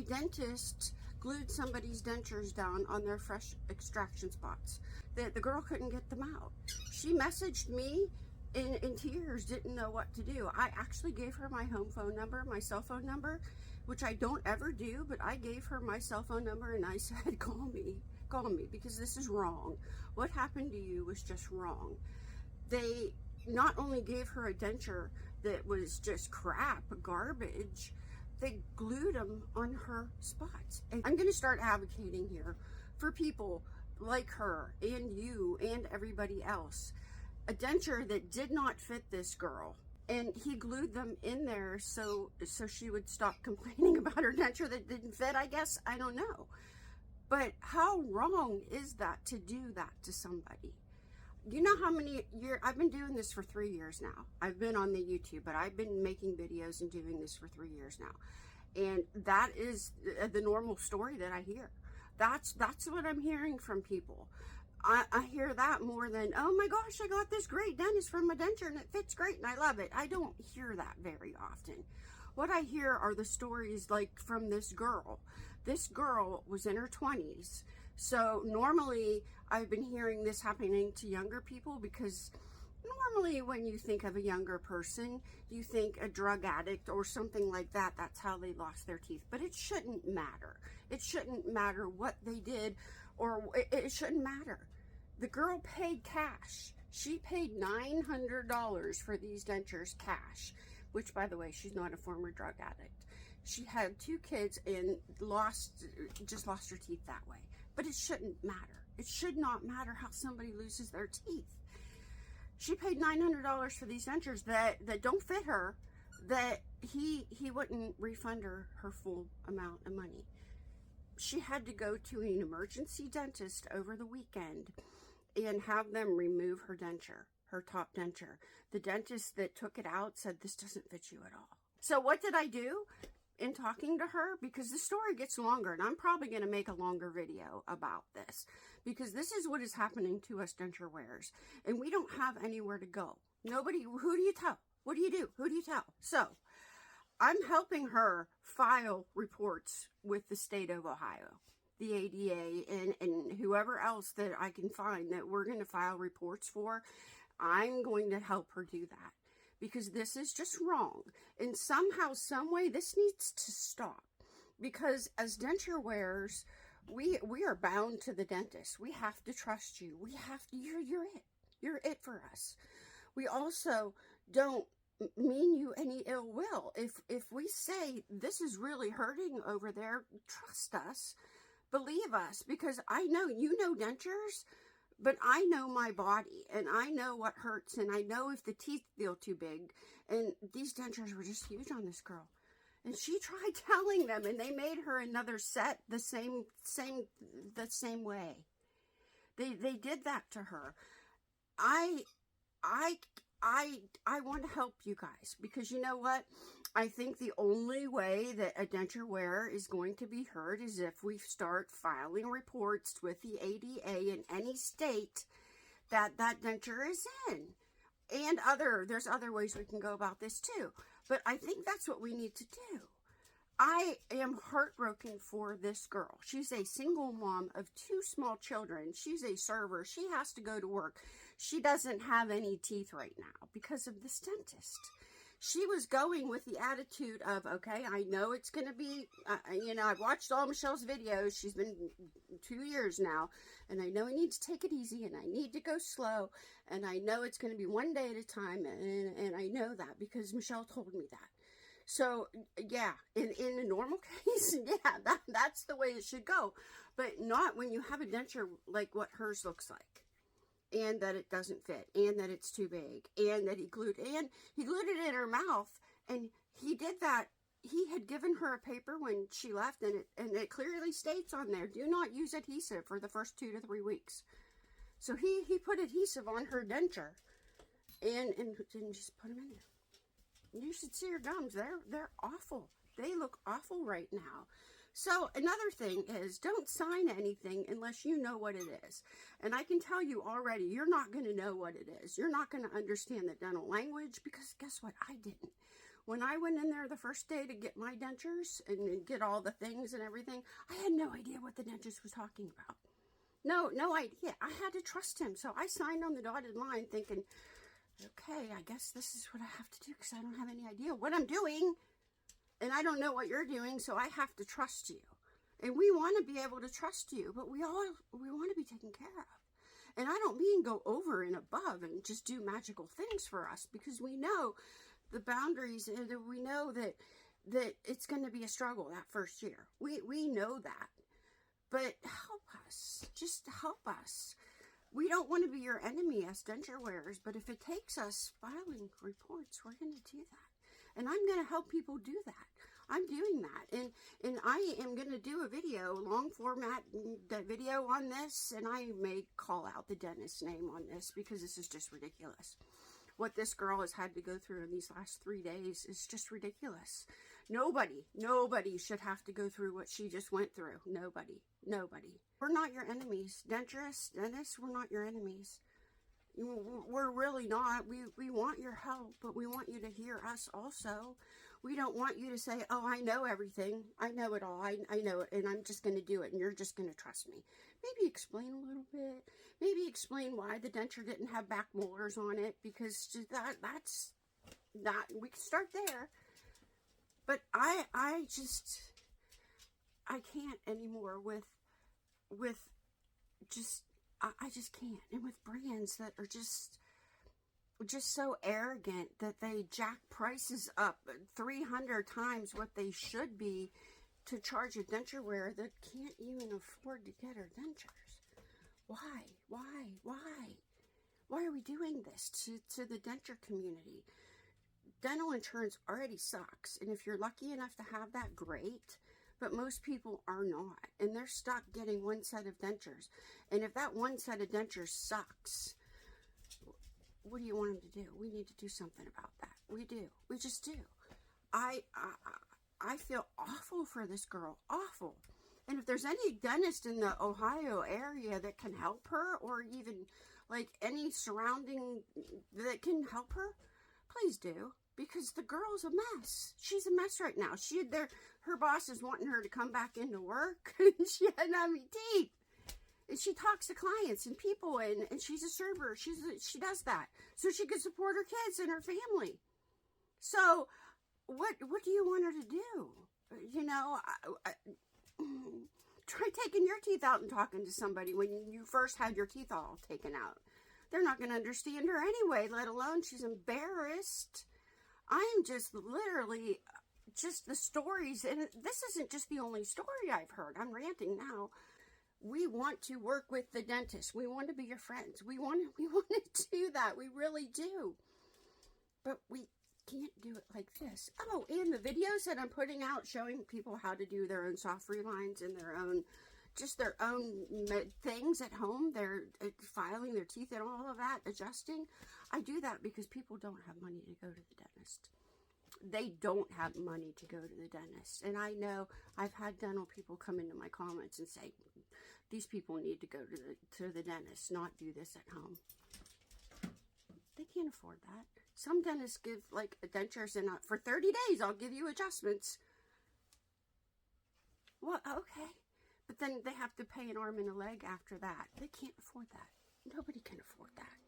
dentist glued somebody's dentures down on their fresh extraction spots. The girl couldn't get them out. She messaged me in tears, didn't know what to do. I actually gave her my home phone number, my cell phone number, which I don't ever do, but I gave her my cell phone number and I said, call me, because this is wrong. What happened to you was just wrong. They not only gave her a denture that was just crap, garbage, they glued them on her spots. And I'm going to start advocating here for people like her and you and everybody else. A denture that did not fit this girl, and he glued them in there so she would stop complaining about her denture that didn't fit, I guess. I don't know. But how wrong is that to do that to somebody? You know how many years, I've been doing this for 3 years now. I've been on the YouTube, but I've been making videos and doing this for 3 years now. And that is the normal story that I hear. That's what I'm hearing from people. I hear that more than, oh my gosh, I got this great dentist from my denture and it fits great and I love it. I don't hear that very often. What I hear are the stories like from this girl. This girl was in her 20s. So normally I've been hearing this happening to younger people because normally when you think of a younger person, you think a drug addict or something like that. That's how they lost their teeth. But it shouldn't matter. It shouldn't matter what they did, or it shouldn't matter. The girl paid cash. She paid $900 for these dentures cash, which, by the way, she's not a former drug addict. She had 2 kids and just lost her teeth that way. But it shouldn't matter. It should not matter how somebody loses their teeth. She paid $900 for these dentures that don't fit her, that he wouldn't refund her full amount of money. She had to go to an emergency dentist over the weekend and have them remove her denture, her top denture. The dentist that took it out said, this doesn't fit you at all. So what did I do in talking to her? Because the story gets longer, and I'm probably going to make a longer video about this, because this is what is happening to us denture wearers, and we don't have anywhere to go. Nobody, who do you tell? What do you do? Who do you tell? So I'm helping her file reports with the state of Ohio, the ADA, and whoever else that I can find that we're going to file reports for. I'm going to help her do that, because this is just wrong. And somehow, some way, this needs to stop. Because as denture wearers, we are bound to the dentist. We have to trust you. We have to, you're it. You're it for us. We also don't mean you any ill will. If we say, this is really hurting over there, trust us. Believe us. Because I know, you know dentures, but I know my body, and I know what hurts, and I know if the teeth feel too big. And these dentures were just huge on this girl. And she tried telling them, and they made her another set the same way. They did that to her. I want to help you guys, because you know what? I think the only way that a denture wearer is going to be heard is if we start filing reports with the ADA in any state that denture is in. And there's other ways we can go about this too. But I think that's what we need to do. I am heartbroken for this girl. She's a single mom of 2 small children. She's a server. She has to go to work. She doesn't have any teeth right now because of this dentist. She was going with the attitude of, okay, I know it's going to be, I've watched all Michelle's videos. She's been 2 years now, and I know I need to take it easy, and I need to go slow, and I know it's going to be one day at a time, and I know that because Michelle told me that. So, yeah, in a normal case, yeah, that's the way it should go. But not when you have a denture like what hers looks like. And that it doesn't fit. And that it's too big. And that he glued it in her mouth. And he did that. He had given her a paper when she left. And it clearly states on there, do not use adhesive for the first 2 to 3 weeks. So he put adhesive on her denture. And just put them in there. You should see her gums. They're awful. They look awful right now. So another thing is, don't sign anything unless you know what it is. And I can tell you already, you're not going to know what it is. You're not going to understand the dental language, because guess what? I didn't. When I went in there the first day to get my dentures and get all the things and everything, I had no idea what the dentist was talking about. No idea. I had to trust him. So I signed on the dotted line thinking, okay, I guess this is what I have to do because I don't have any idea what I'm doing. And I don't know what you're doing, so I have to trust you. And we want to be able to trust you, but we want to be taken care of. And I don't mean go over and above and just do magical things for us, because we know the boundaries, and we know that it's going to be a struggle that first year. We know that. But help us. Just help us. We don't want to be your enemy as denture wearers, but if it takes us filing reports, we're going to do that. And I'm going to help people do that. I'm doing that. And I am going to do a video, long format video on this, and I may call out the dentist's name on this because this is just ridiculous. What this girl has had to go through in these last 3 days is just ridiculous. Nobody should have to go through what she just went through. Nobody. We're not your enemies. Dentists, we're not your enemies. We're really not. We want your help, but we want you to hear us also. We don't want you to say, oh, I know everything. I know it all. I know it, and I'm just going to do it, and you're just going to trust me. Maybe explain a little bit. Maybe explain why the denture didn't have back molars on it, because that's not, we can start there. But I can't anymore with just, I just can't. And with brands that are just so arrogant that they jack prices up 300 times what they should be to charge a denture wearer that can't even afford to get her dentures. Why are we doing this to the denture community? Dental insurance already sucks, and if you're lucky enough to have that, great. But most people are not, and they're stuck getting one set of dentures. And if that one set of dentures sucks, what do you want them to do? We need to do something about that. We do. We just do. I feel awful for this girl. Awful. And if there's any dentist in the Ohio area that can help her, or even like any surrounding that can help her, please do. Because the girl's a mess. She's a mess right now. Her boss is wanting her to come back into work. She had not any teeth. And she talks to clients and people, and she's a server. She does that so she can support her kids and her family. So what do you want her to do? You know, try taking your teeth out and talking to somebody when you first had your teeth all taken out. They're not going to understand her anyway, let alone she's embarrassed. I'm just literally, just the stories, and this isn't just the only story I've heard. I'm ranting now. We want to work with the dentist. We want to be your friends. We want to do that. We really do. But we can't do it like this. Oh, and the videos that I'm putting out showing people how to do their own soft relines and their own things at home. They're filing their teeth and all of that, adjusting. I do that because people don't have money to go to the dentist. They don't have money to go to the dentist. And I know I've had dental people come into my comments and say, these people need to go to the dentist, not do this at home. They can't afford that. Some dentists give like dentures, and for 30 days I'll give you adjustments. Well, okay. But then they have to pay an arm and a leg after that. They can't afford that. Nobody can afford that.